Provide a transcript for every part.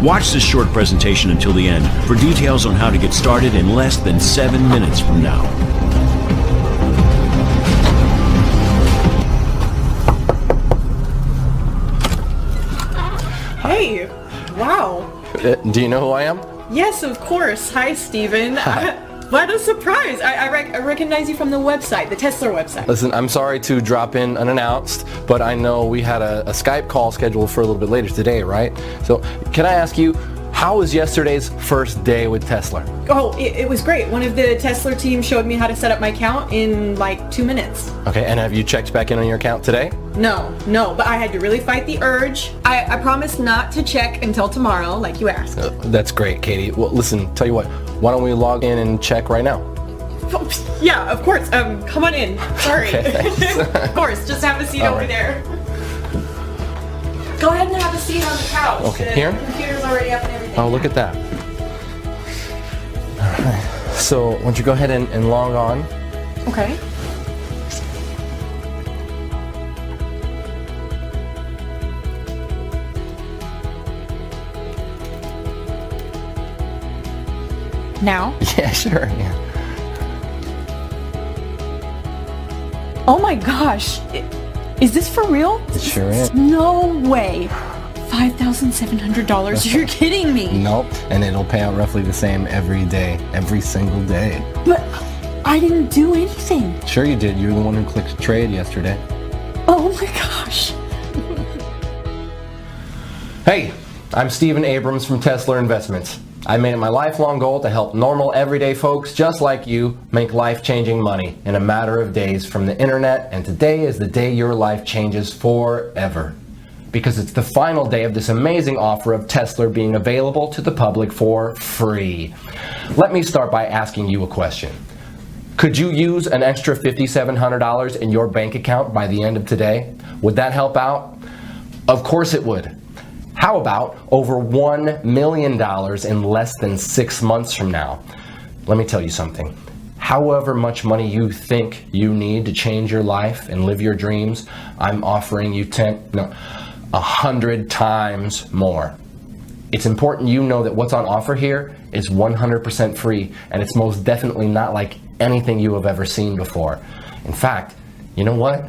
Watch this short presentation until the end for details on how to get started in less than 7 minutes from now. Hey, wow. Do you know who I am? Yes, of course. Hi, Steven. Hi. What a surprise. I recognize you from the website, the Tesla website. Listen, I'm sorry to drop in unannounced, but I know we had a Skype call scheduled for a little bit later today, right? So can I ask you, how was yesterday's first day with Tesla? Oh, it was great. One of the Tesla team showed me how to set up my account in like 2 minutes. Okay, and have you checked back in on your account today? No, but I had to really fight the urge. I promised not to check until tomorrow, like you asked. That's great, Katie. Well, listen, tell you what, why don't we log in and check right now? Yeah, of course. Come on in. Sorry. Okay, Of course, just have a seat All over right. there. Go ahead and have a seat on the couch. Okay, the here? computer's already up and everything. Oh, look at that. All right. So, why don't you go ahead and log on? Okay. Now? Yeah, sure. Yeah. Oh my gosh. Is this for real? It sure is. No way. $5,700. You're kidding me. Nope. And it'll pay out roughly the same every day, every single day. But I didn't do anything. Sure you did. You're the one who clicked trade yesterday. Oh my gosh. Hey, I'm Steven Abrams from Tesla Investments. I made it my lifelong goal to help normal, everyday folks just like you make life-changing money in a matter of days from the internet, and today is the day your life changes forever. Because it's the final day of this amazing offer of Tesla being available to the public for free. Let me start by asking you a question. Could you use an extra $5,700 in your bank account by the end of today? Would that help out? Of course it would. How about over $1 million in less than 6 months from now? Let me tell you something. However much money you think you need to change your life and live your dreams, I'm offering you 100 times more. It's important you know that what's on offer here is 100% free, and it's most definitely not like anything you have ever seen before. In fact, you know what?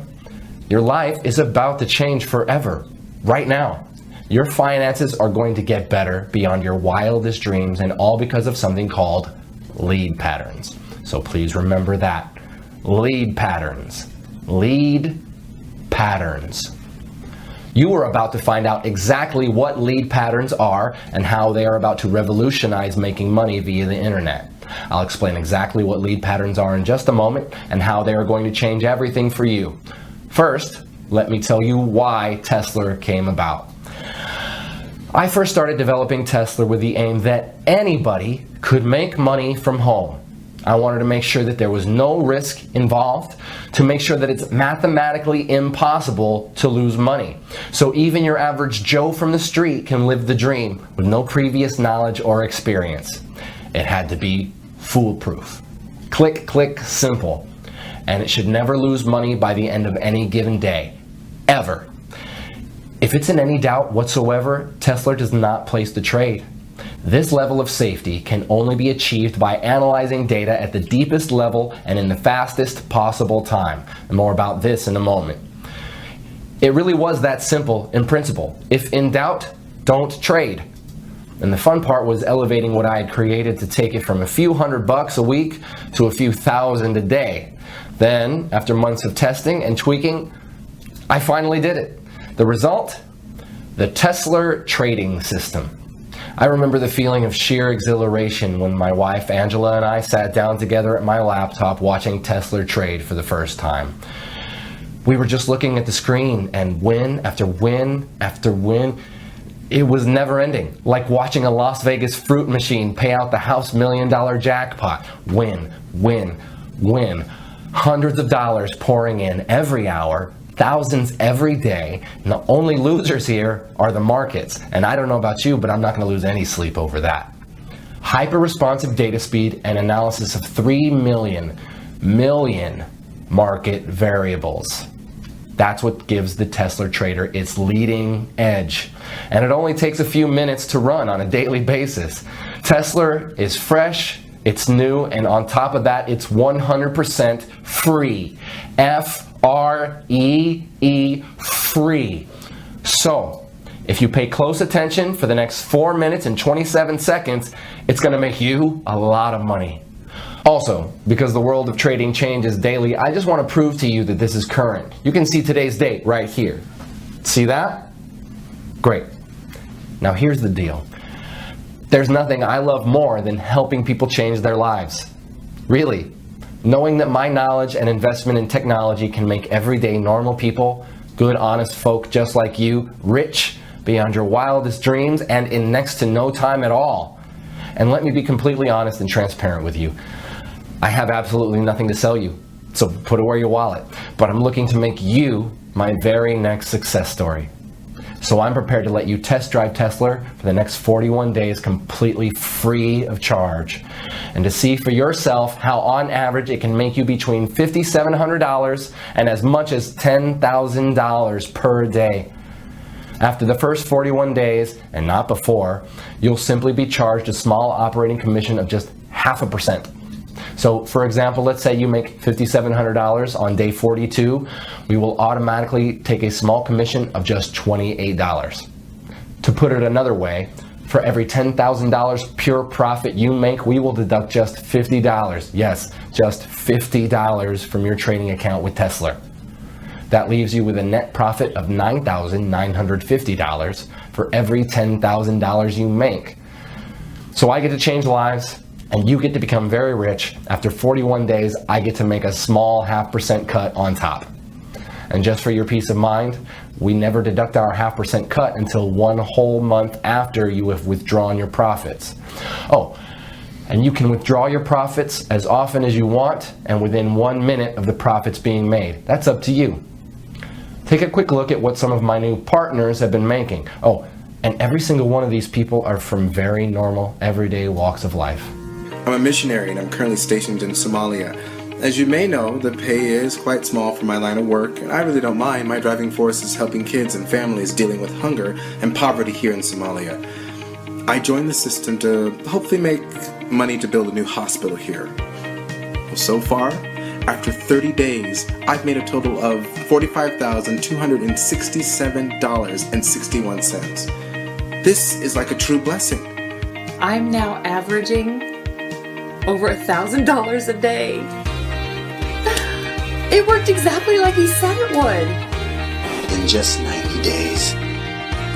Your life is about to change forever, right now. Your finances are going to get better beyond your wildest dreams, and all because of something called lead patterns. So please remember that. Lead patterns. Lead patterns. You are about to find out exactly what lead patterns are and how they are about to revolutionize making money via the internet. I'll explain exactly what lead patterns are in just a moment and how they are going to change everything for you. First, let me tell you why Tesla came about. I first started developing Tesla with the aim that anybody could make money from home. I wanted to make sure that there was no risk involved, to make sure that it's mathematically impossible to lose money. So even your average Joe from the street can live the dream with no previous knowledge or experience. It had to be foolproof. Click, click, simple. And it should never lose money by the end of any given day. Ever. If it's in any doubt whatsoever, Tesla does not place the trade. This level of safety can only be achieved by analyzing data at the deepest level and in the fastest possible time. And more about this in a moment. It really was that simple in principle. If in doubt, don't trade. And the fun part was elevating what I had created to take it from a few $100 a week to a few thousand a day. Then, after months of testing and tweaking, I finally did it. The result? The Tesla trading system. I remember the feeling of sheer exhilaration when my wife Angela and I sat down together at my laptop watching Tesla trade for the first time. We were just looking at the screen, and win after win after win. It was never ending, like watching a Las Vegas fruit machine pay out the house $1 million jackpot. Win, win, win. Hundreds of dollars pouring in every hour, thousands every day, and the only losers here are the markets. And I don't know about you, but I'm not going to lose any sleep over that. Hyper-responsive data speed and analysis of 3 million market variables. That's what gives the Tesla trader its leading edge. And it only takes a few minutes to run on a daily basis. Tesla is fresh, it's new, and on top of that, it's 100% free. F-R-E-E, free. So, if you pay close attention for the next 4 minutes and 27 seconds, it's going to make you a lot of money. Also, because the world of trading changes daily, I just want to prove to you that this is current. You can see today's date right here. See that? Great. Now here's the deal. There's nothing I love more than helping people change their lives. Really. Knowing that my knowledge and investment in technology can make everyday normal people, good, honest folk just like you, rich beyond your wildest dreams and in next to no time at all. And let me be completely honest and transparent with you. I have absolutely nothing to sell you, so put away your wallet. But I'm looking to make you my very next success story. So I'm prepared to let you test drive Tesla for the next 41 days completely free of charge. And to see for yourself how on average it can make you between $5,700 and as much as $10,000 per day. After the first 41 days, and not before, you'll simply be charged a small operating commission of just 0.5%. So for example, let's say you make $5,700 on day 42, we will automatically take a small commission of just $28. To put it another way, for every $10,000 pure profit you make, we will deduct just $50. Yes, just $50 from your trading account with Tesla. That leaves you with a net profit of $9,950 for every $10,000 you make. So I get to change lives, and you get to become very rich. After 41 days, I get to make a small 0.5% cut on top. And just for your peace of mind, we never deduct our 0.5% cut until 1 whole month after you have withdrawn your profits. Oh, and you can withdraw your profits as often as you want and within 1 minute of the profits being made. That's up to you. Take a quick look at what some of my new partners have been making. Oh, and every single one of these people are from very normal, everyday walks of life. I'm a missionary and I'm currently stationed in Somalia. As you may know, the pay is quite small for my line of work, and I really don't mind. My driving force is helping kids and families dealing with hunger and poverty here in Somalia. I joined the system to hopefully make money to build a new hospital here. Well, so far, after 30 days, I've made a total of $45,267.61. This is like a true blessing. I'm now averaging over $1,000 a day. It worked exactly like he said it would. In just 90 days,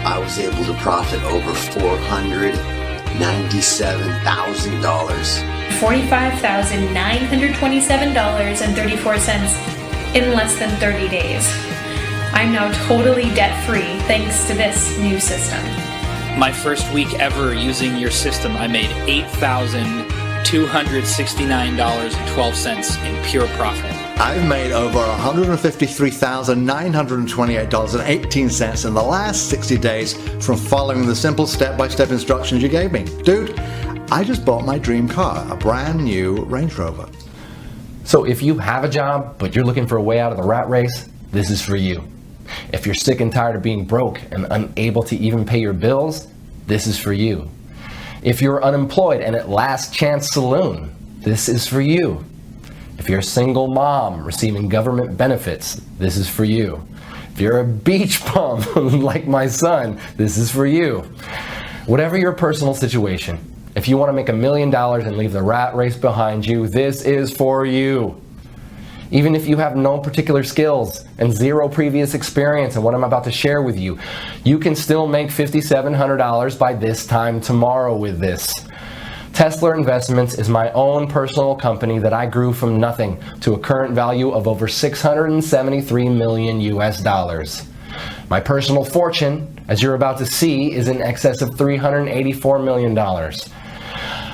I was able to profit over $497,000. $45,927.34 in less than 30 days. I'm now totally debt-free thanks to this new system. My first week ever using your system, I made $8,269.12 in pure profit. I've made over $153,928.18 in the last 60 days from following the simple step-by-step instructions you gave me. Dude, I just bought my dream car, a brand new Range Rover. So if you have a job, but you're looking for a way out of the rat race, this is for you. If you're sick and tired of being broke and unable to even pay your bills, this is for you. If you're unemployed and at Last Chance Saloon, this is for you. If you're a single mom receiving government benefits, this is for you. If you're a beach bum like my son, this is for you. Whatever your personal situation, if you want to make $1 million and leave the rat race behind you, this is for you. Even if you have no particular skills and zero previous experience in what I'm about to share with you, you can still make $5,700 by this time tomorrow with this. Tesla Investments is my own personal company that I grew from nothing to a current value of over $673 million US. My personal fortune, as you're about to see, is in excess of $384 million.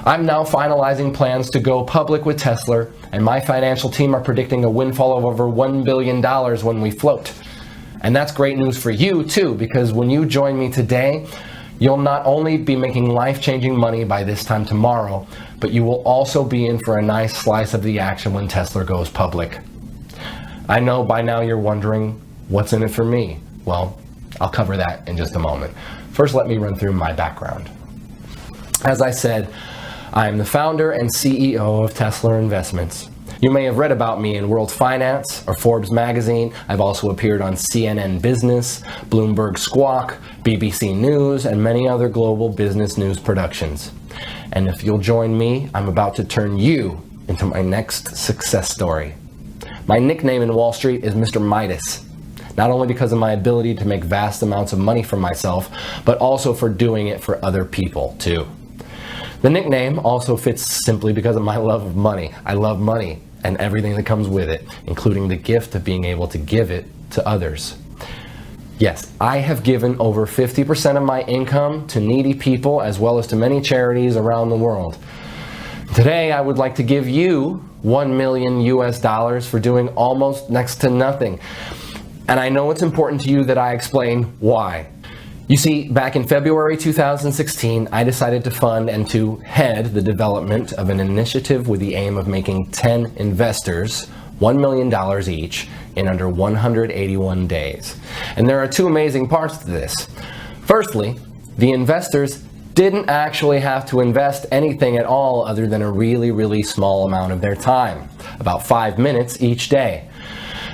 I'm now finalizing plans to go public with Tesla, and my financial team are predicting a windfall of over $1 billion when we float. And that's great news for you too, because when you join me today, you'll not only be making life-changing money by this time tomorrow, but you will also be in for a nice slice of the action when Tesla goes public. I know by now you're wondering, What's in it for me? Well, I'll cover that in just a moment. First, let me run through my background. As I said, I am the founder and CEO of Tesla Investments. You may have read about me in World Finance or Forbes magazine. I've also appeared on CNN Business, Bloomberg Squawk, BBC News, and many other global business news productions. And if you'll join me, I'm about to turn you into my next success story. My nickname in Wall Street is Mr. Midas, not only because of my ability to make vast amounts of money for myself, but also for doing it for other people too. The nickname also fits simply because of my love of money. I love money and everything that comes with it, including the gift of being able to give it to others. Yes, I have given over 50% of my income to needy people as well as to many charities around the world. Today, I would like to give you $1 million US for doing almost next to nothing. And I know it's important to you that I explain why. You see, back in February 2016, I decided to fund and to head the development of an initiative with the aim of making 10 investors $1 million each in under 181 days. And there are two amazing parts to this. Firstly, the investors didn't actually have to invest anything at all other than a really small amount of their time, about 5 minutes each day.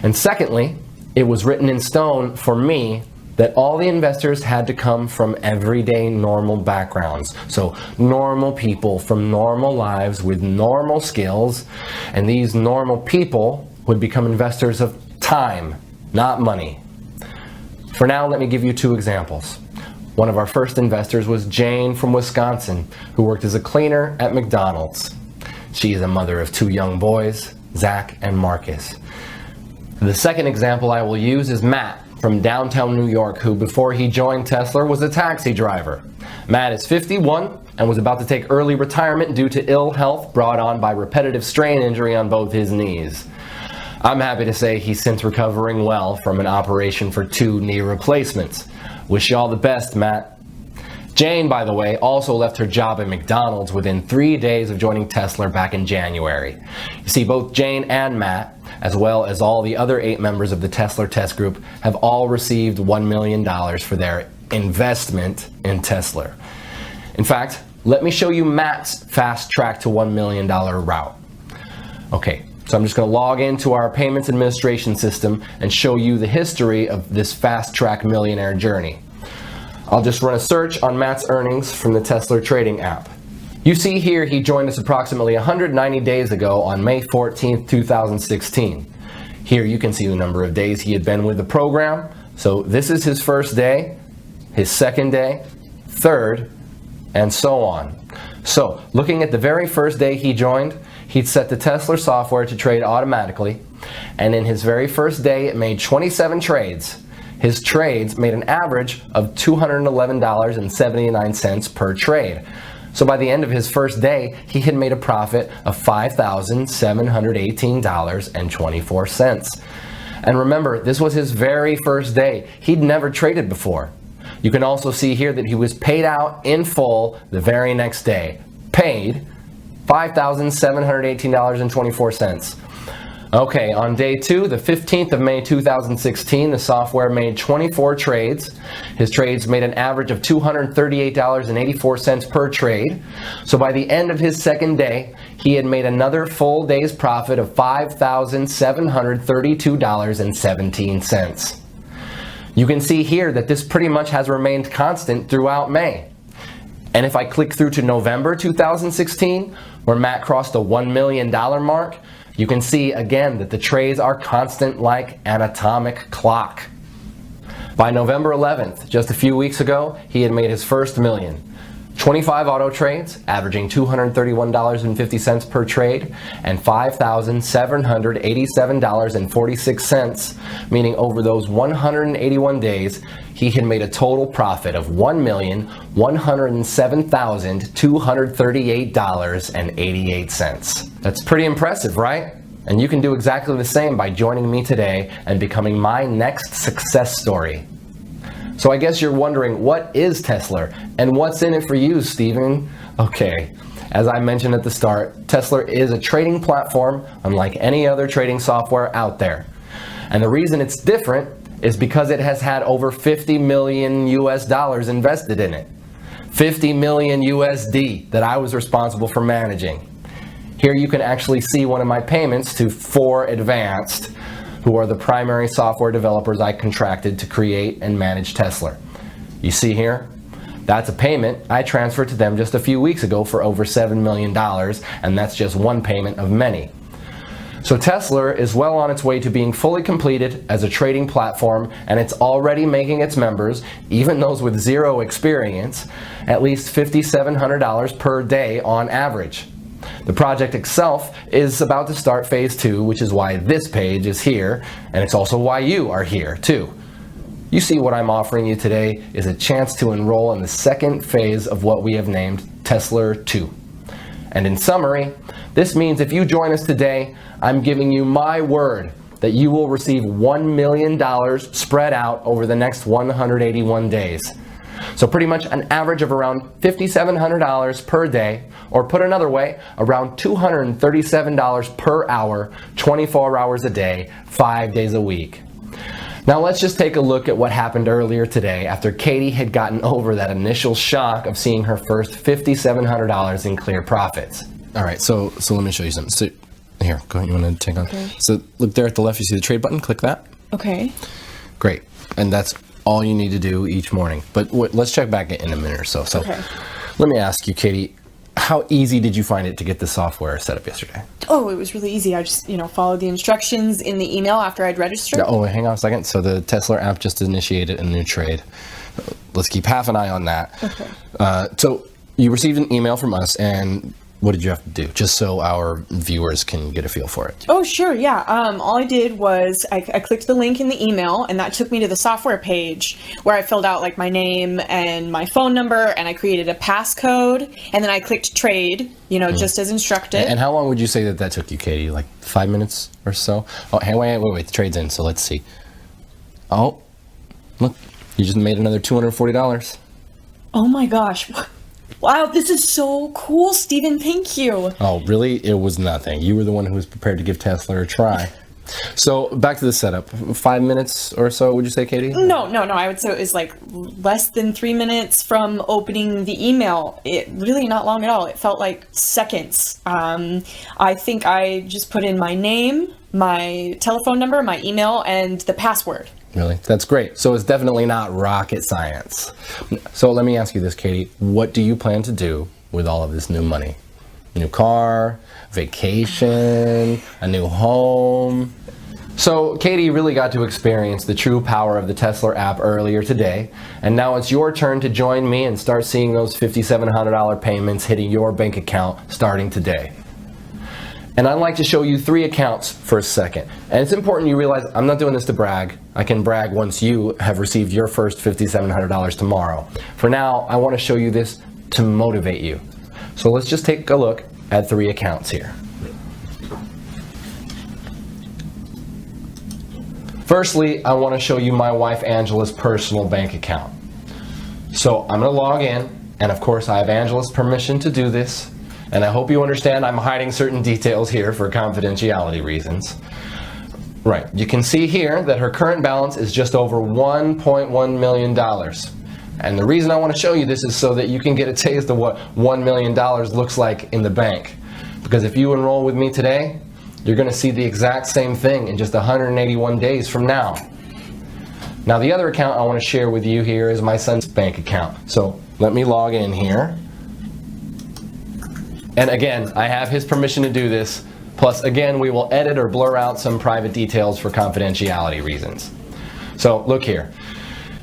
And secondly, it was written in stone for me that all the investors had to come from everyday normal backgrounds. So normal people from normal lives with normal skills, and these normal people would become investors of time, not money. For now, let me give you two examples. One of our first investors was Jane from Wisconsin, who worked as a cleaner at McDonald's. She is a mother of two young boys, Zach and Marcus. The second example I will use is Matt from downtown New York, who before he joined Tesla was a taxi driver. Matt is 51 and was about to take early retirement due to ill health brought on by repetitive strain injury on both his knees. I'm happy to say he's since recovering well from an operation for 2 knee replacements. Wish you all the best, Matt. Jane, by the way, also left her job at McDonald's within 3 days of joining Tesla back in January. You see, both Jane and Matt, as well as all the other 8 members of the Tesla Test Group, have all received $1 million for their investment in Tesla. In fact, let me show you Matt's fast track to $1 million route. Okay, so I'm just going to log into our payments administration system and show you the history of this fast track millionaire journey. I'll just run a search on Matt's earnings from the Tesla trading app. You see here he joined us approximately 190 days ago on May 14th, 2016. Here you can see the number of days he had been with the program. So this is his first day, his second day, third, and so on. So looking at the very first day he joined, he'd set the Tesla software to trade automatically, and in his very first day it made 27 trades. His trades made an average of $211.79 per trade. So by the end of his first day, he had made a profit of $5,718.24. And remember, this was his very first day. He'd never traded before. You can also see here that he was paid out in full the very next day. Paid $5,718.24. Okay, on day 2, the 15th of May 2016, the software made 24 trades. His trades made an average of $238.84 per trade. So by the end of his second day, he had made another full day's profit of $5,732.17. You can see here that this pretty much has remained constant throughout May. And if I click through to November 2016, where Matt crossed the $1 million mark, you can see again that the trades are constant like an atomic clock. By November 11th, just a few weeks ago, he had made his first million. 25 auto trades, averaging $231.50 per trade, and $5,787.46, meaning over those 181 days, he had made a total profit of $1,107,238.88. That's pretty impressive, right? And you can do exactly the same by joining me today and becoming my next success story. So I guess you're wondering, what is Tesla and what's in it for you, Stephen? Okay, as I mentioned at the start, Tesla is a trading platform unlike any other trading software out there. And the reason it's different is because it has had over 50 million US dollars invested in it. 50 million USD that I was responsible for managing. Here you can actually see one of my payments to 4Advanced, who are the primary software developers I contracted to create and manage Tesla. You see here? That's a payment I transferred to them just a few weeks ago for over $7 million, and that's just one payment of many. So Tesla is well on its way to being fully completed as a trading platform, and it's already making its members, even those with zero experience, at least $5,700 per day on average. The project itself is about to start phase 2, which is why this page is here, and it's also why you are here too. You see, what I'm offering you today is a chance to enroll in the second phase of what we have named Tesla 2. And in summary, this means if you join us today, I'm giving you my word that you will receive $1 million spread out over the next 181 days. So pretty much an average of around $5,700 per day, or put another way, around $237 per hour, 24 hours a day, 5 days a week. Now let's just take a look at what happened earlier today after Katie had gotten over that initial shock of seeing her first $5,700 in clear profits. All right, so let me show you something. So here, go ahead, you want to take on? Okay. So look there at the left, you see the trade button, click that. Okay. Great, and that's all you need to do each morning. But let's check back in a minute or so. So Okay. Let me ask you, Katie, how easy did you find it to get the software set up yesterday? Oh, it was really easy. I just, followed the instructions in the email after I'd registered. Oh, hang on a second. So the Tesla app just initiated a new trade. Let's keep half an eye on that. Okay. So you received an email from us, and what did you have to do? Just so our viewers can get a feel for it. Oh, sure, yeah. All I did was I clicked the link in the email, and that took me to the software page where I filled out like my name and my phone number, and I created a passcode, and then I clicked trade, just as instructed. And how long would you say that took you, Katie? Like 5 minutes or so? Oh, hey, wait, the trade's in, so let's see. Oh, look, you just made another $240. Oh my gosh. Wow, this is so cool, Stephen. Thank you. Oh, really? It was nothing. You were the one who was prepared to give Tesla a try. So back to the setup. 5 minutes or so, would you say, Katie? No. I would say it was like less than 3 minutes from opening the email. It really not long at all. It felt like seconds. I think I just put in my name, my telephone number, my email, and the password. Really? That's great. So it's definitely not rocket science. So let me ask you this, Katie. What do you plan to do with all of this new money? New car, vacation, a new home? So Katie really got to experience the true power of the Tesla app earlier today, and now it's your turn to join me and start seeing those $5,700 payments hitting your bank account starting today. And I'd like to show you 3 accounts for a second. And it's important you realize I'm not doing this to brag. I can brag once you have received your first $5,700 tomorrow. For now, I want to show you this to motivate you. So let's just take a look at 3 accounts here. Firstly, I want to show you my wife Angela's personal bank account. So I'm going to log in, and of course I have Angela's permission to do this. And I hope you understand I'm hiding certain details here for confidentiality reasons. Right, you can see here that her current balance is just over $1.1 million. And the reason I want to show you this is so that you can get a taste of what $1 million looks like in the bank. Because if you enroll with me today, you're going to see the exact same thing in just 181 days from now. Now the other account I want to share with you here is my son's bank account. So let me log in here. And again, I have his permission to do this. Plus, again, we will edit or blur out some private details for confidentiality reasons. So look here.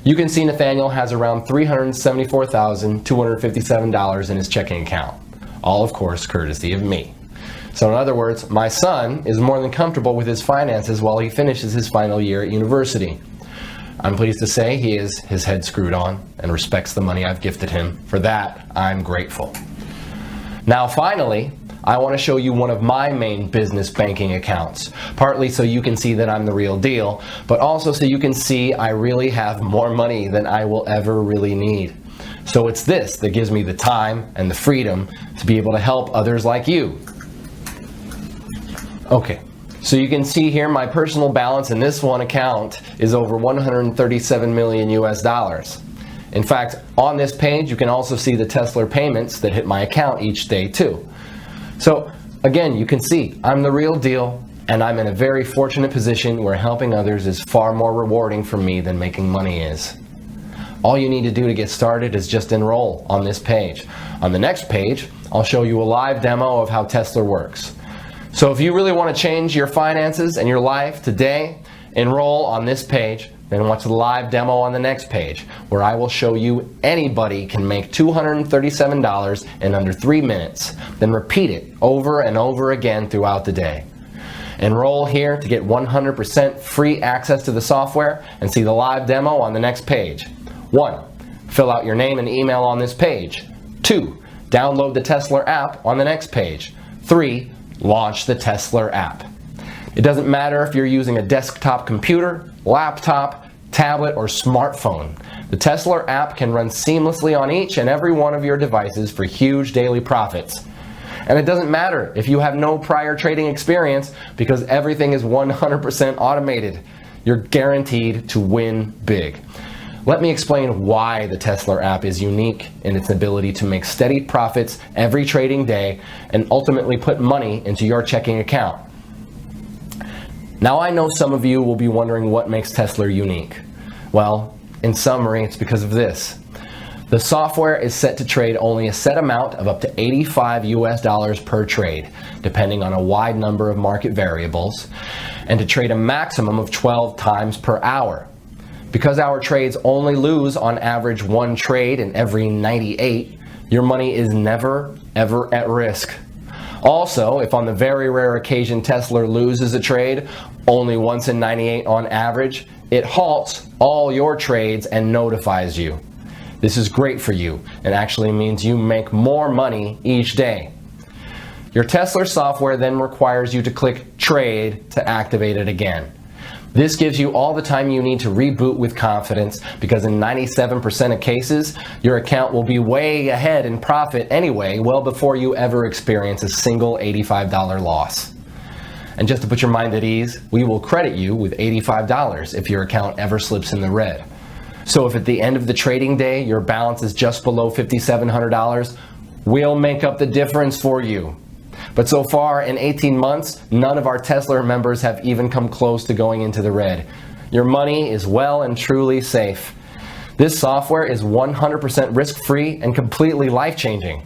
You can see Nathaniel has around $374,257 in his checking account. All, of course, courtesy of me. So in other words, my son is more than comfortable with his finances while he finishes his final year at university. I'm pleased to say he has his head screwed on and respects the money I've gifted him. For that, I'm grateful. Now finally, I want to show you one of my main business banking accounts, partly so you can see that I'm the real deal, but also so you can see I really have more money than I will ever really need. So it's this that gives me the time and the freedom to be able to help others like you. Okay, So you can see here my personal balance in this one account is over 137 million US dollars. In fact, on this page you can also see the Tesla payments that hit my account each day too. So again, you can see I'm the real deal, and I'm in a very fortunate position where helping others is far more rewarding for me than making money is. All you need to do to get started is just enroll on this page. On the next page, I'll show you a live demo of how Tesla works. So if you really want to change your finances and your life today, enroll on this page, then watch the live demo on the next page, where I will show you anybody can make $237 in under 3 minutes, then repeat it over and over again throughout the day. Enroll here to get 100% free access to the software and see the live demo on the next page. 1. Fill out your name and email on this page. 2. Download the Tesla app on the next page. 3. Launch the Tesla app. It doesn't matter if you're using a desktop computer, laptop, tablet, or smartphone. The Tesla app can run seamlessly on each and every one of your devices for huge daily profits. And it doesn't matter if you have no prior trading experience, because everything is 100% automated. You're guaranteed to win big. Let me explain why the Tesla app is unique in its ability to make steady profits every trading day and ultimately put money into your checking account. Now I know some of you will be wondering what makes Tesla unique. Well, in summary, it's because of this. The software is set to trade only a set amount of up to 85 US dollars per trade, depending on a wide number of market variables, and to trade a maximum of 12 times per hour. Because our trades only lose on average 1 trade in every 98, your money is never, ever at risk. Also, if on the very rare occasion Tesla loses a trade, only once in 98 on average, it halts all your trades and notifies you. This is great for you and actually means you make more money each day. Your Tesla software then requires you to click Trade to activate it again. This gives you all the time you need to reboot with confidence, because in 97% of cases, your account will be way ahead in profit anyway, well before you ever experience a single $85 loss. And just to put your mind at ease, we will credit you with $85 if your account ever slips in the red. So if at the end of the trading day your balance is just below $5,700, we'll make up the difference for you. But so far in 18 months, none of our Tesla members have even come close to going into the red. Your money is well and truly safe. This software is 100% risk-free and completely life-changing.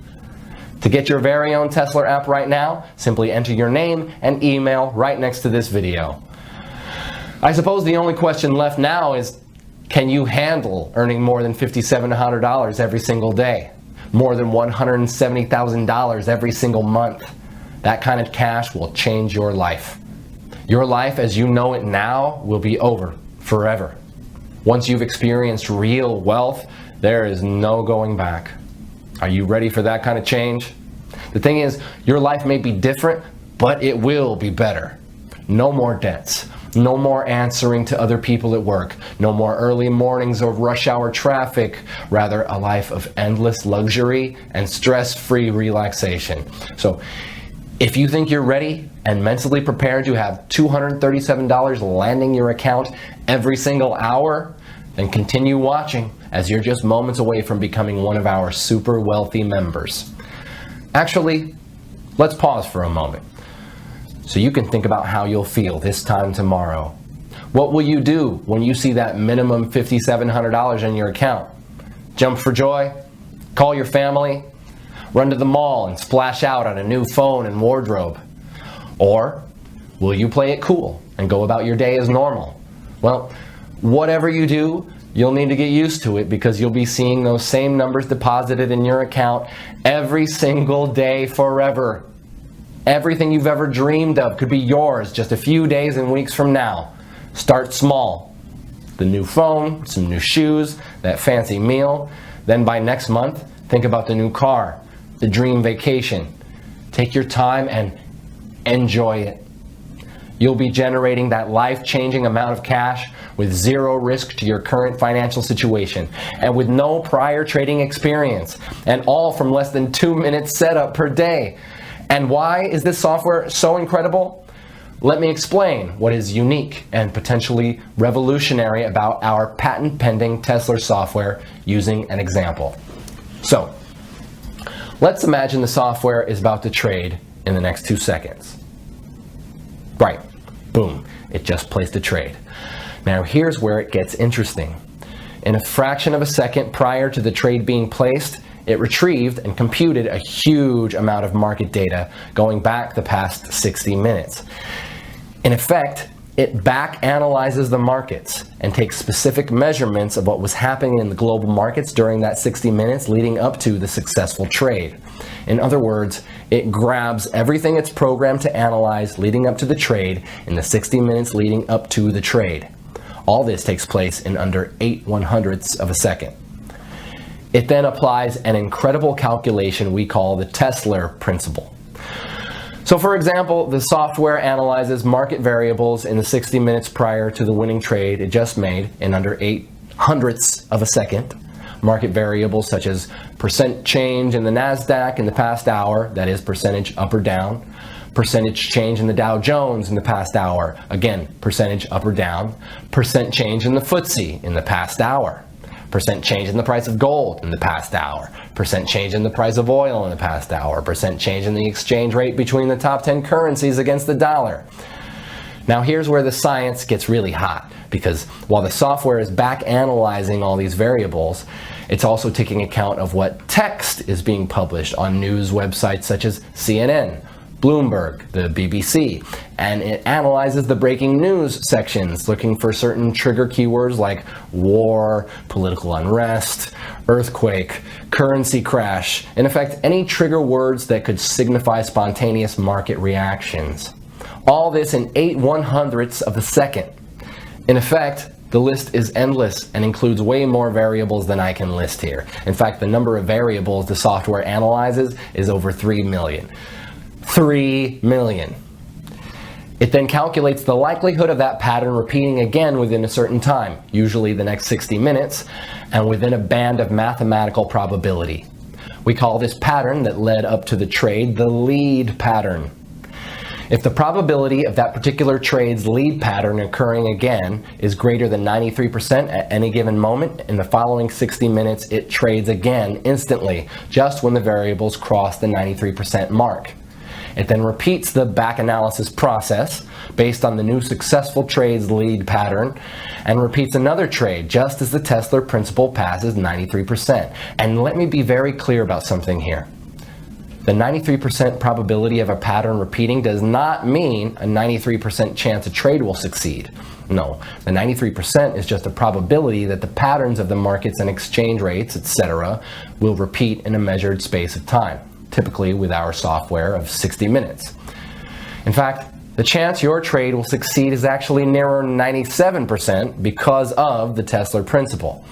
To get your very own Tesla app right now, simply enter your name and email right next to this video. I suppose the only question left now is, can you handle earning more than $5,700 every single day? More than $170,000 every single month? That kind of cash will change your life. Your life as you know it now will be over forever. Once you've experienced real wealth, there is no going back. Are you ready for that kind of change? The thing is, your life may be different, but it will be better. No more debts. No more answering to other people at work. No more early mornings or rush hour traffic. Rather, a life of endless luxury and stress-free relaxation. So, if you think you're ready and mentally prepared to have $237 landing your account every single hour, then continue watching, as you're just moments away from becoming one of our super wealthy members. Actually, let's pause for a moment, so you can think about how you'll feel this time tomorrow. What will you do when you see that minimum $5,700 in your account? Jump for joy? Call your family? Run to the mall and splash out on a new phone and wardrobe? Or will you play it cool and go about your day as normal? Well, whatever you do, you'll need to get used to it, because you'll be seeing those same numbers deposited in your account every single day forever. Everything you've ever dreamed of could be yours just a few days and weeks from now. Start small. The new phone, some new shoes, that fancy meal. Then by next month, think about the new car, the dream vacation. Take your time and enjoy it. You'll be generating that life-changing amount of cash with zero risk to your current financial situation and with no prior trading experience, and all from less than 2 minutes setup per day. And why is this software so incredible? Let me explain what is unique and potentially revolutionary about our patent-pending Tesla software using an example. So, let's imagine the software is about to trade in the next 2 seconds. Right, boom, it just placed a trade. Now here's where it gets interesting. In a fraction of a second prior to the trade being placed, it retrieved and computed a huge amount of market data going back the past 60 minutes. In effect, it back analyzes the markets and takes specific measurements of what was happening in the global markets during that 60 minutes leading up to the successful trade. In other words, it grabs everything it's programmed to analyze leading up to the trade in the 60 minutes leading up to the trade. All this takes place in under 8/100ths of a second. It then applies an incredible calculation we call the Tesla principle. So for example, the software analyzes market variables in the 60 minutes prior to the winning trade it just made in under 8/100ths of a second. Market variables such as percent change in the NASDAQ in the past hour, that is percentage up or down, percentage change in the Dow Jones in the past hour, again, percentage up or down, percent change in the FTSE in the past hour, percent change in the price of gold in the past hour, percent change in the price of oil in the past hour, percent change in the exchange rate between the top 10 currencies against the dollar. Now here's where the science gets really hot, because while the software is back analyzing all these variables, it's also taking account of what text is being published on news websites such as CNN, Bloomberg, the BBC, and it analyzes the breaking news sections looking for certain trigger keywords like war, political unrest, earthquake, currency crash, in effect any trigger words that could signify spontaneous market reactions. All this in 8/100ths of a second. In effect, the list is endless and includes way more variables than I can list here. In fact, the number of variables the software analyzes is over 3 million. 3 million. It then calculates the likelihood of that pattern repeating again within a certain time, usually the next 60 minutes, and within a band of mathematical probability. We call this pattern that led up to the trade the lead pattern. If the probability of that particular trade's lead pattern occurring again is greater than 93% at any given moment, in the following 60 minutes it trades again instantly, just when the variables cross the 93% mark. It then repeats the back analysis process based on the new successful trade's lead pattern and repeats another trade just as the Tesla principle passes 93%. And let me be very clear about something here. The 93% probability of a pattern repeating does not mean a 93% chance a trade will succeed. No, the 93% is just a probability that the patterns of the markets and exchange rates, etc., will repeat in a measured space of time, typically with our software of 60 minutes. In fact, the chance your trade will succeed is actually nearer 97% because of the Tesla principle.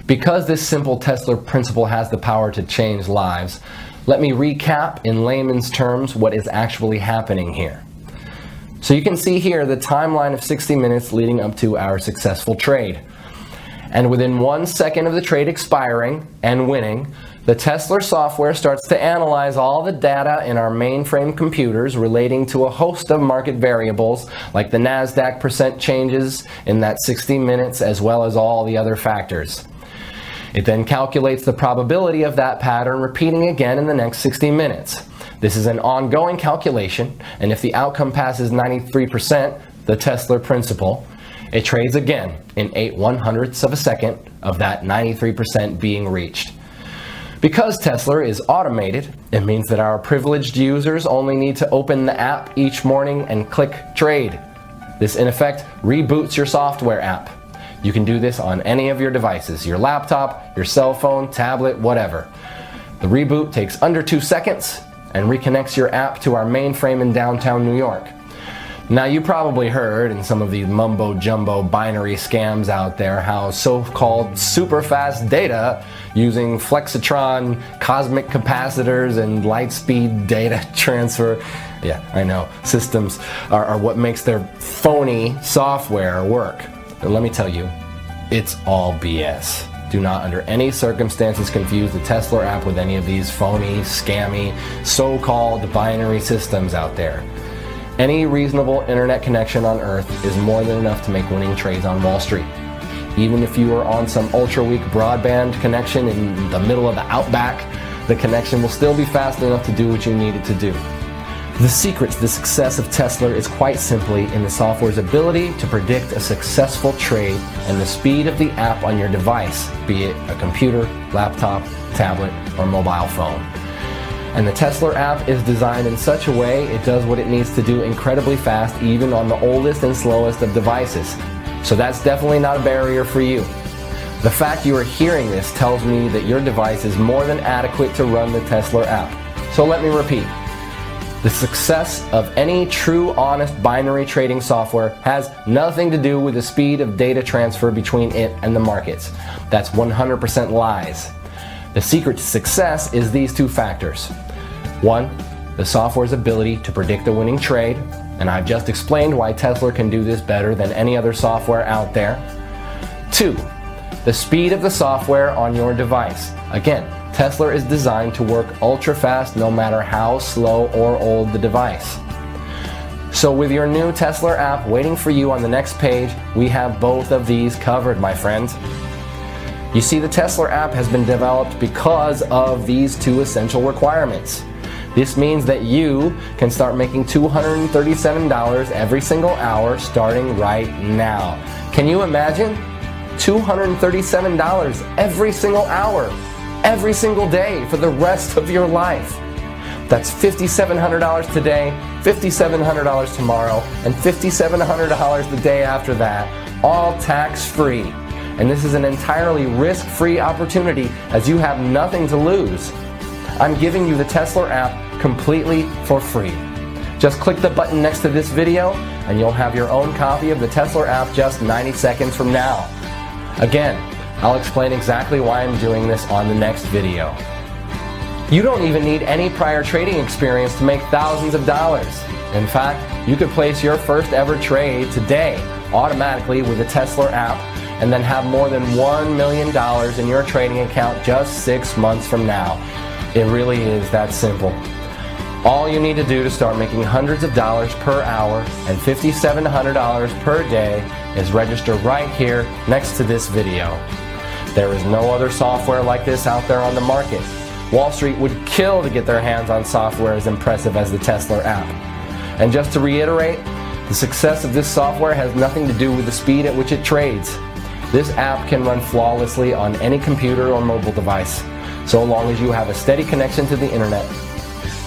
Because this simple Tesla principle has the power to change lives, let me recap in layman's terms what is actually happening here. So you can see here the timeline of 60 minutes leading up to our successful trade. And within 1 second of the trade expiring and winning, the Tesla software starts to analyze all the data in our mainframe computers relating to a host of market variables like the NASDAQ percent changes in that 60 minutes as well as all the other factors. It then calculates the probability of that pattern repeating again in the next 60 minutes. This is an ongoing calculation, and if the outcome passes 93%, the Tesla principle, it trades again in 8/100ths of a second of that 93% being reached. Because Tesla is automated, it means that our privileged users only need to open the app each morning and click trade. This in effect reboots your software app. You can do this on any of your devices, your laptop, your cell phone, tablet, whatever. The reboot takes under 2 seconds and reconnects your app to our mainframe in downtown New York. Now you probably heard in some of these mumbo-jumbo binary scams out there how so-called super fast data using Flexitron cosmic capacitors and light-speed data transfer, yeah, I know, systems are what makes their phony software work. And let me tell you, it's all BS. Do not under any circumstances confuse the Tesla app with any of these phony, scammy, so-called binary systems out there. Any reasonable internet connection on Earth is more than enough to make winning trades on Wall Street. Even if you are on some ultra-weak broadband connection in the middle of the outback, the connection will still be fast enough to do what you need it to do. The secret to the success of Tesla is quite simply in the software's ability to predict a successful trade and the speed of the app on your device, be it a computer, laptop, tablet, or mobile phone. And the Tesla app is designed in such a way it does what it needs to do incredibly fast, even on the oldest and slowest of devices. So that's definitely not a barrier for you. The fact you are hearing this tells me that your device is more than adequate to run the Tesla app. So let me repeat. The success of any true, honest binary trading software has nothing to do with the speed of data transfer between it and the markets. That's 100% lies. The secret to success is these two factors. One, the software's ability to predict a winning trade, and I've just explained why Tesla can do this better than any other software out there. Two, the speed of the software on your device. Again, Tesla is designed to work ultra fast no matter how slow or old the device. So with your new Tesla app waiting for you on the next page, we have both of these covered, my friends. You see, the Tesla app has been developed because of these two essential requirements. This means that you can start making $237 every single hour starting right now. Can you imagine? $237 every single hour, every single day for the rest of your life. That's $5,700 today, $5,700 tomorrow, and $5,700 the day after that, all tax-free. And this is an entirely risk-free opportunity as you have nothing to lose. I'm giving you the Tesla app completely for free. Just click the button next to this video and you'll have your own copy of the Tesla app just 90 seconds from now. Again, I'll explain exactly why I'm doing this on the next video. You don't even need any prior trading experience to make thousands of dollars. In fact, you could place your first ever trade today automatically with the Tesla app and then have more than $1 million in your trading account just 6 months from now. It really is that simple. All you need to do to start making hundreds of dollars per hour and $5,700 per day is register right here next to this video. There is no other software like this out there on the market. Wall Street would kill to get their hands on software as impressive as the Tesla app. And just to reiterate, the success of this software has nothing to do with the speed at which it trades. This app can run flawlessly on any computer or mobile device, so long as you have a steady connection to the internet.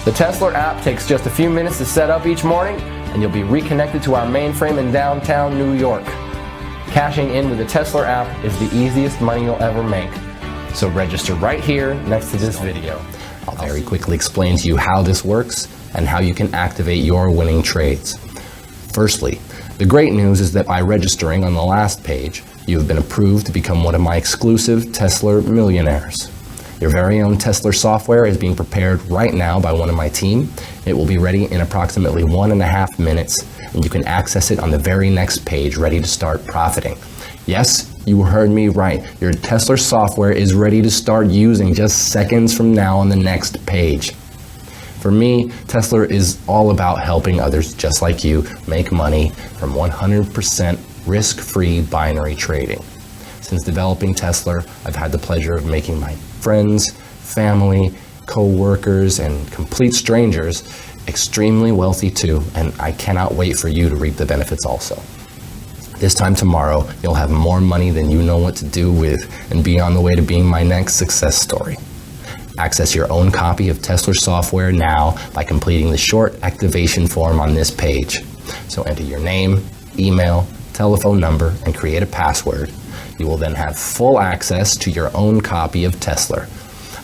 The Tesla app takes just a few minutes to set up each morning, and you'll be reconnected to our mainframe in downtown New York. Cashing in with the Tesla app is the easiest money you'll ever make. So register right here next to this video. I'll very quickly explain to you how this works and how you can activate your winning trades. Firstly, the great news is that by registering on the last page, you have been approved to become one of my exclusive Tesla millionaires. Your very own Tesla software is being prepared right now by one of my team. It will be ready in approximately 1.5 minutes, and you can access it on the very next page, ready to start profiting. Yes, you heard me right. Your Tesla software is ready to start using just seconds from now on the next page. For me, Tesla is all about helping others just like you make money from 100% risk-free binary trading. Since developing Tesla, I've had the pleasure of making my friends, family, co-workers, and complete strangers extremely wealthy too, and I cannot wait for you to reap the benefits also. This time tomorrow, you'll have more money than you know what to do with and be on the way to being my next success story. Access your own copy of Tesla software now by completing the short activation form on this page. So enter your name, email, telephone number, and create a password. You will then have full access to your own copy of Tesla.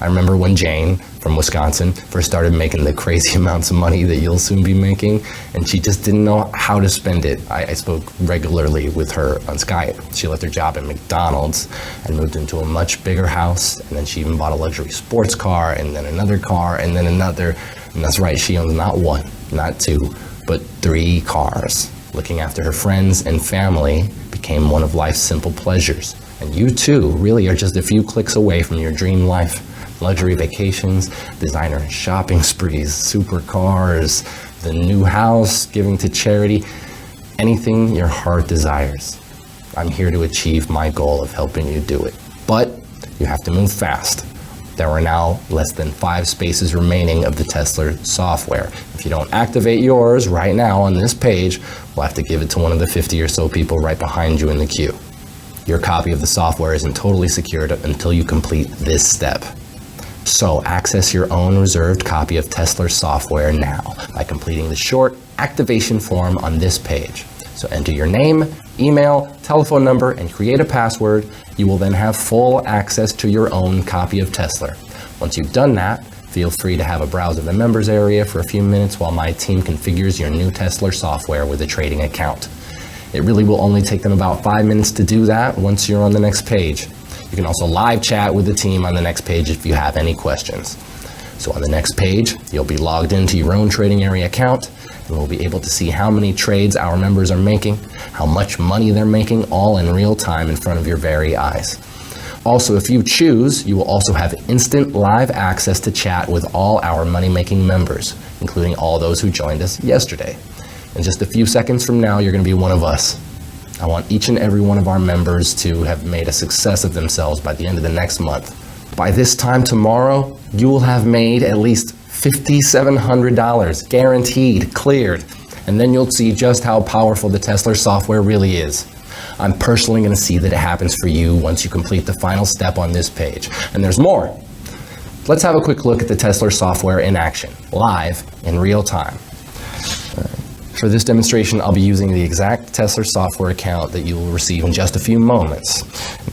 I remember when Jane from Wisconsin first started making the crazy amounts of money that you'll soon be making, and she just didn't know how to spend it. I spoke regularly with her on Skype. She left her job at McDonald's and moved into a much bigger house, and then she even bought a luxury sports car, and then another car, and then another. And that's right, she owns not one, not two, but 3 cars. Looking after her friends and family became one of life's simple pleasures. And you too really are just a few clicks away from your dream life. Luxury vacations, designer shopping sprees, supercars, the new house, giving to charity, anything your heart desires. I'm here to achieve my goal of helping you do it. But you have to move fast. There are now less than 5 spaces remaining of the Tesla software. If you don't activate yours right now on this page, we'll have to give it to one of the 50 or so people right behind you in the queue. Your copy of the software isn't totally secured until you complete this step. So access your own reserved copy of Tesla software now by completing the short activation form on this page. So enter your name, email, telephone number, and create a password. You will then have full access to your own copy of Tesla. Once you've done that, feel free to have a browse of the members area for a few minutes while my team configures your new Tesla software with a trading account. It really will only take them about 5 minutes to do that once you're on the next page. You can also live chat with the team on the next page if you have any questions. So on the next page, you'll be logged into your own trading area account, and we'll be able to see how many trades our members are making, how much money they're making, all in real time in front of your very eyes. Also, if you choose, you will also have instant live access to chat with all our money-making members, including all those who joined us yesterday. In just a few seconds from now, you're going to be one of us. I want each and every one of our members to have made a success of themselves by the end of the next month. By this time tomorrow, you will have made at least $5,700, guaranteed, cleared. And then you'll see just how powerful the Tesla software really is. I'm personally going to see that it happens for you once you complete the final step on this page. And there's more. Let's have a quick look at the Tesla software in action, live, in real time. For this demonstration, I'll be using the exact Tesla software account that you will receive in just a few moments.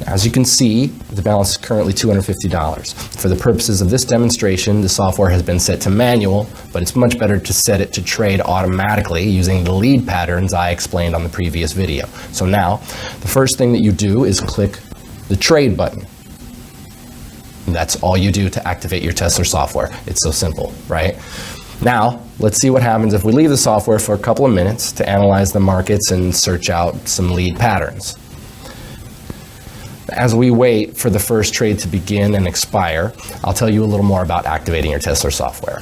As you can see, the balance is currently $250. For the purposes of this demonstration, the software has been set to manual, but it's much better to set it to trade automatically using the lead patterns I explained on the previous video. So now, the first thing that you do is click the trade button. And that's all you do to activate your Tesla software. It's so simple, right? Now, let's see what happens if we leave the software for a couple of minutes to analyze the markets and search out some lead patterns. As we wait for the first trade to begin and expire, I'll tell you a little more about activating your Tesla software.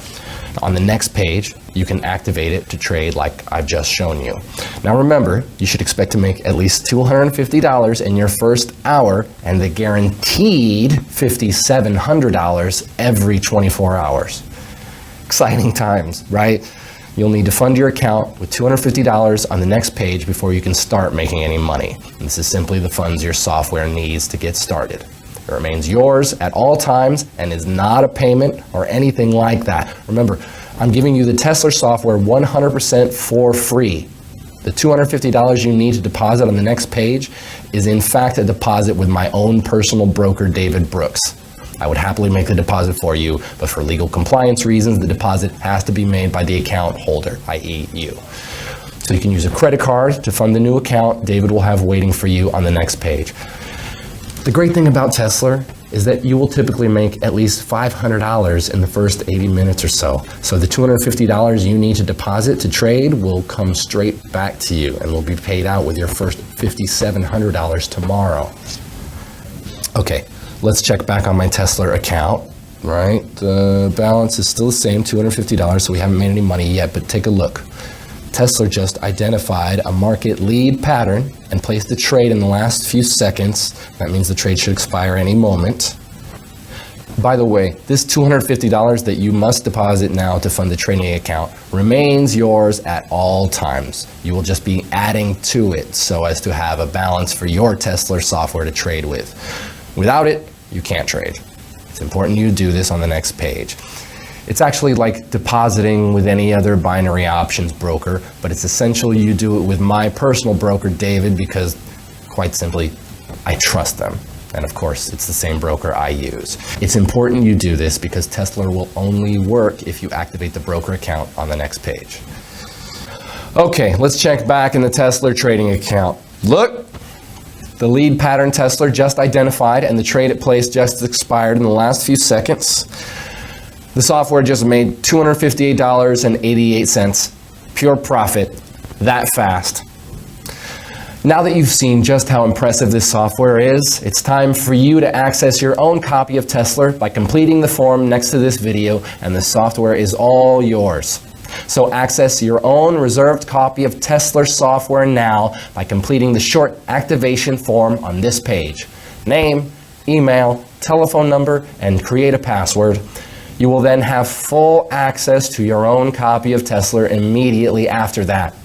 On the next page, you can activate it to trade like I've just shown you. Now remember, you should expect to make at least $250 in your first hour and the guaranteed $5,700 every 24 hours. Exciting times, right? You'll need to fund your account with $250 on the next page before you can start making any money. And this is simply the funds your software needs to get started. It remains yours at all times and is not a payment or anything like that. Remember, I'm giving you the Tesla software 100% for free. The $250 you need to deposit on the next page is in fact a deposit with my own personal broker, David Brooks. I would happily make the deposit for you, but for legal compliance reasons, the deposit has to be made by the account holder, i.e. you. So you can use a credit card to fund the new account David will have waiting for you on the next page. The great thing about Tesla is that you will typically make at least $500 in the first 80 minutes or so. So the $250 you need to deposit to trade will come straight back to you and will be paid out with your first $5,700 tomorrow. Okay. Let's check back on my Tesla account, right? The balance is still the same, $250, so we haven't made any money yet, but take a look. Tesla just identified a market lead pattern and placed the trade in the last few seconds. That means the trade should expire any moment. By the way, this $250 that you must deposit now to fund the trading account remains yours at all times. You will just be adding to it so as to have a balance for your Tesla software to trade with. Without it, you can't trade. It's important you do this on the next page. It's actually like depositing with any other binary options broker, but it's essential you do it with my personal broker, David, because quite simply, I trust them. And of course, it's the same broker I use. It's important you do this because Tesla will only work if you activate the broker account on the next page. Okay, let's check back in the Tesla trading account. Look! The lead pattern Tesla just identified and the trade it placed just expired in the last few seconds. The software just made $258.88, pure profit, that fast. Now that you've seen just how impressive this software is, it's time for you to access your own copy of Tesla by completing the form next to this video, and the software is all yours. So access your own reserved copy of Tesla software now by completing the short activation form on this page. Name, email, telephone number, and create a password. You will then have full access to your own copy of Tesla immediately after that.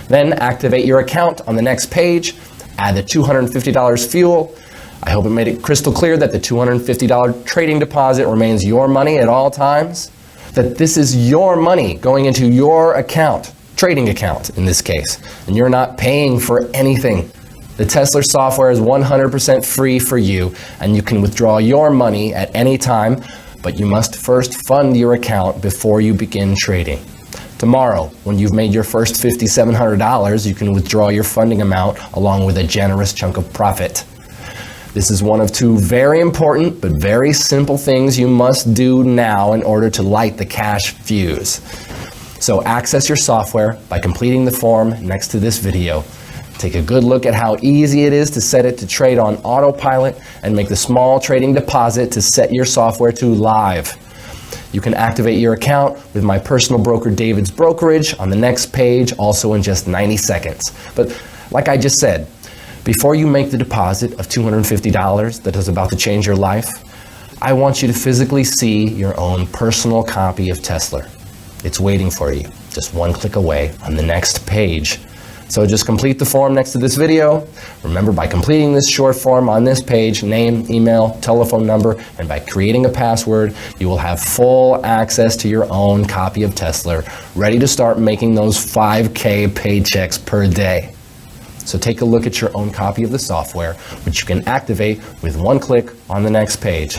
Then activate your account on the next page, add the $250 fuel. I hope it made it crystal clear that the $250 trading deposit remains your money at all times, that this is your money going into your account, trading account in this case, and you're not paying for anything. The Tesla software is 100% free for you, and you can withdraw your money at any time, but you must first fund your account before you begin trading. Tomorrow, when you've made your first $5,700, you can withdraw your funding amount along with a generous chunk of profit. This is one of two very important but very simple things you must do now in order to light the cash fuse. So access your software by completing the form next to this video. Take a good look at how easy it is to set it to trade on autopilot and make the small trading deposit to set your software to live. You can activate your account with my personal broker David's Brokerage on the next page, also in just 90 seconds. But like I just said, before you make the deposit of $250 that is about to change your life, I want you to physically see your own personal copy of Tesla. It's waiting for you, just one click away on the next page. So just complete the form next to this video. Remember, by completing this short form on this page, name, email, telephone number, and by creating a password, you will have full access to your own copy of Tesla, ready to start making those 5K paychecks per day. So take a look at your own copy of the software, which you can activate with one click on the next page.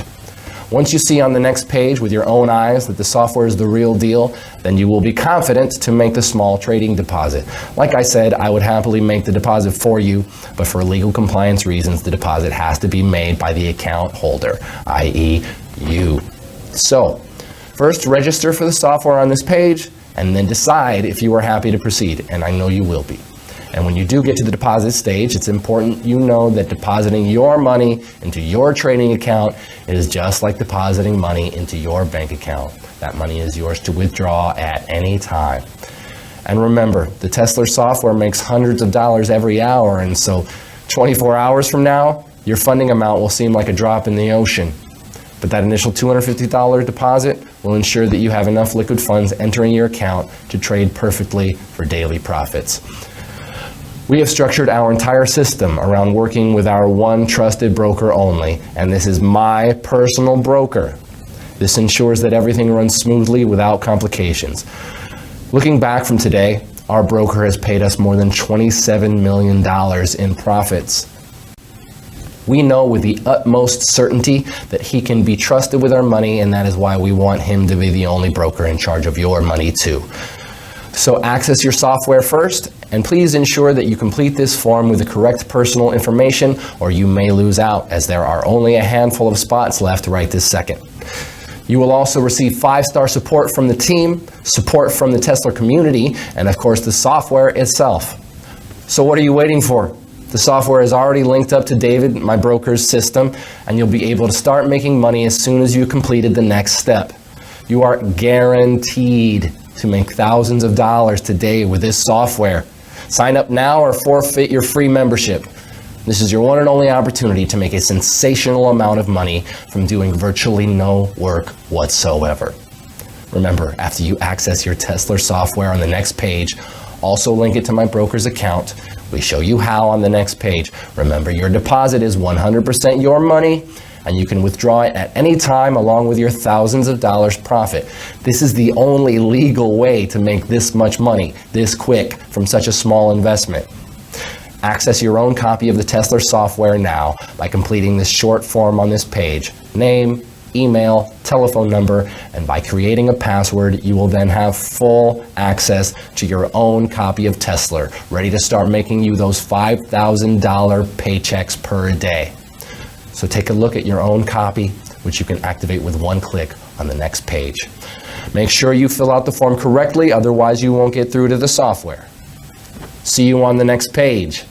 Once you see on the next page with your own eyes that the software is the real deal, then you will be confident to make the small trading deposit. Like I said, I would happily make the deposit for you, but for legal compliance reasons, the deposit has to be made by the account holder, i.e. you. So, first register for the software on this page, and then decide if you are happy to proceed, and I know you will be. And when you do get to the deposit stage, it's important you know that depositing your money into your trading account is just like depositing money into your bank account. That money is yours to withdraw at any time. And remember, the Tesla software makes hundreds of dollars every hour, and so 24 hours from now, your funding amount will seem like a drop in the ocean. But that initial $250 deposit will ensure that you have enough liquid funds entering your account to trade perfectly for daily profits. We have structured our entire system around working with our one trusted broker only, and this is my personal broker. This ensures that everything runs smoothly without complications. Looking back from today, our broker has paid us more than $27 million in profits. We know with the utmost certainty that he can be trusted with our money, and that is why we want him to be the only broker in charge of your money too. So access your software first, and please ensure that you complete this form with the correct personal information, or you may lose out, as there are only a handful of spots left right this second. You will also receive 5-star support from the team, support from the Tesla community, and of course the software itself. So what are you waiting for? The software is already linked up to David, my broker's system, and you'll be able to start making money as soon as you completed the next step. You are guaranteed to make thousands of dollars today with this software. Sign up now or forfeit your free membership. This is your one and only opportunity to make a sensational amount of money from doing virtually no work whatsoever. Remember, after you access your Tesla software on the next page, also link it to my broker's account. We show you how on the next page. Remember, your deposit is 100% your money, and you can withdraw it at any time along with your thousands of dollars profit. This is the only legal way to make this much money, this quick, from such a small investment. Access your own copy of the Tesla software now by completing this short form on this page. Name, email, telephone number, and by creating a password, you will then have full access to your own copy of Tesla, ready to start making you those $5,000 paychecks per day. So take a look at your own copy, which you can activate with one click on the next page. Make sure you fill out the form correctly, otherwise you won't get through to the software. See you on the next page.